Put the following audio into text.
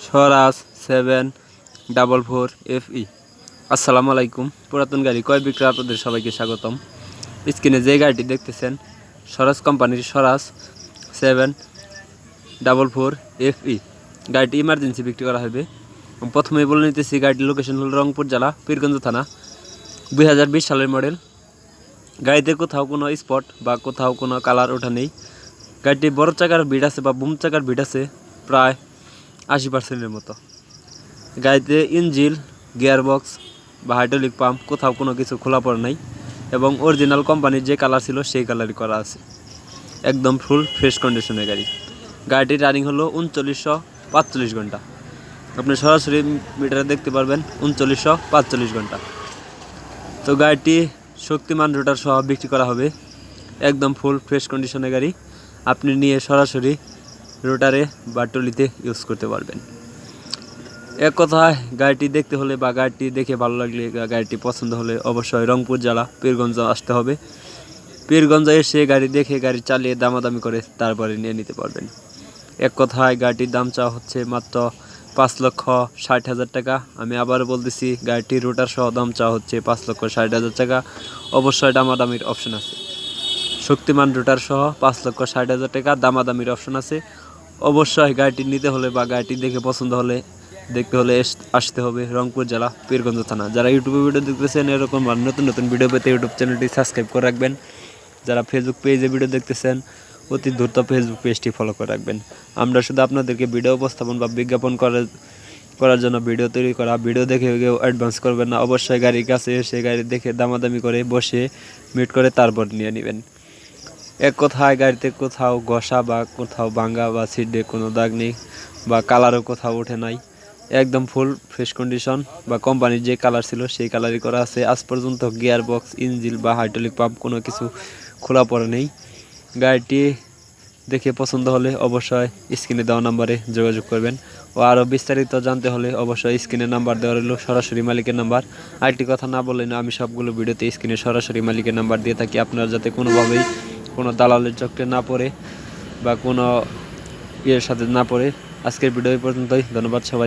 স্বরাজ 744FE। আসসালামু আলাইকুম। পুরাতন গাড়ি ক্রয় বিক্রেতাদের সবাইকে স্বাগতম। স্ক্রিনে যে গাড়িটি দেখতেছেন স্বরাজ কোম্পানির স্বরাজ 744FE। গাড়িটি ইমার্জেন্সি বিক্রি করা হবে। প্রথমেই বলে নিতেছি গাড়িটির লোকেশন হল রংপুর জেলা পীরগঞ্জ থানা, 2020 সালের মডেল। গাড়িতে কোথাও কোনো স্পট বা কোথাও কোনো কালার ওঠা নেই। গাড়িটি বড় চাকার ভিড় আছে বা বুম চাকার ভিড় আছে প্রায় 80%-এর মতো। গাড়িতে ইঞ্জিন, গিয়ারবক্স বা হাইড্রোলিক পাম্প কোথাও কোনো কিছু খোলা পড়ে নাই এবং অরিজিনাল কোম্পানির যে কালার ছিল সেই কালারই করা আছে। একদম ফুল ফ্রেশ কন্ডিশনের গাড়ি। গাড়িটির রানিং হলো 3945 ঘন্টা। আপনি সরাসরি মিটারে দেখতে পারবেন 3945 ঘন্টা। তো গাড়িটি শক্তিমান রোটার সহ বিক্রি করা হবে। একদম ফুল ফ্রেশ কন্ডিশনের গাড়ি। আপনি নিয়ে সরাসরি রোটারে বা টলিতে ইউজ করতে পারবেন। এক কথায় গাড়িটি দেখতে হলে বা গাড়িটি দেখে ভালো লাগলে, গাড়িটি পছন্দ হলে অবশ্যই রংপুর জেলা পীরগঞ্জ আসতে হবে। পীরগঞ্জ এসে গাড়ি দেখে গাড়ি চালিয়ে দামাদামি করে তারপরে নিয়ে নিতে পারবেন। এক কথায় গাড়িটির দাম চাওয়া হচ্ছে মাত্র 5,60,000 টাকা। আমি আবার বলতেছি, গাড়িটির রোটার সহ দাম চাওয়া হচ্ছে 5,60,000 টাকা। অবশ্যই দামাদামির অপশন আছে। শক্তিমান রোটার সহ 5,60,000 টাকা দামাদামির অপশন আছে। অবশ্যই গাড়িটি নিতে হলে বা গাড়িটি দেখে পছন্দ হলে দেখতে হলে আসতে হবে রংপুর জেলা পীরগঞ্জ থানা। যারা ইউটিউবে ভিডিও দেখতেছেন এরকম নতুন নতুন ভিডিও পেতে ইউটিউব চ্যানেলটি সাবস্ক্রাইব করে রাখবেন। যারা ফেসবুক পেজে ভিডিও দেখতেছেন অতি দ্রুত ফেসবুক পেজটি ফলো করে রাখবেন। আমরা শুধু আপনাদেরকে ভিডিও উপস্থাপন বা বিজ্ঞাপন করার জন্য ভিডিও তৈরি করা। ভিডিও দেখে কেউ অ্যাডভান্স করবেন না। অবশ্যই গাড়ির কাছে এসে গাড়ি দেখে দামাদামি করে বসে মিট করে তারপর নিয়ে নেবেন। এক কথায় গাড়িতে কোথাও ঘষা বা কোথাও ভাঙ্গা বা সিটে কোনো দাগ নেই বা কালারও কোথাও ওঠে নাই। একদম ফুল ফ্রেশ কন্ডিশন বা কোম্পানির যে কালার ছিল সেই কালারই করা আছে। আজ পর্যন্ত গিয়ার বক্স, ইঞ্জিন বা হাইড্রোলিক পাম্প কোনো কিছু খোলা পড়ে নেই। গাড়িটি দেখে পছন্দ হলে অবশ্যই স্ক্রিনে দেওয়া নাম্বারে যোগাযোগ করবেন। ও আরও বিস্তারিত জানতে হলে অবশ্যই স্ক্রিনে নাম্বার দেওয়া রইল, সরাসরি মালিকের নাম্বার। আরেকটি কথা না বললে না, আমি সবগুলো ভিডিওতে স্ক্রিনে সরাসরি মালিকের নাম্বার দিয়ে থাকি। আপনারা যাতে কোনোভাবেই কোনো দালালের চক্রে না পড়ে বা কোনো ইয়ের সাথে না পড়ে। আজকের ভিডিও এই পর্যন্তই। ধন্যবাদ সবাই।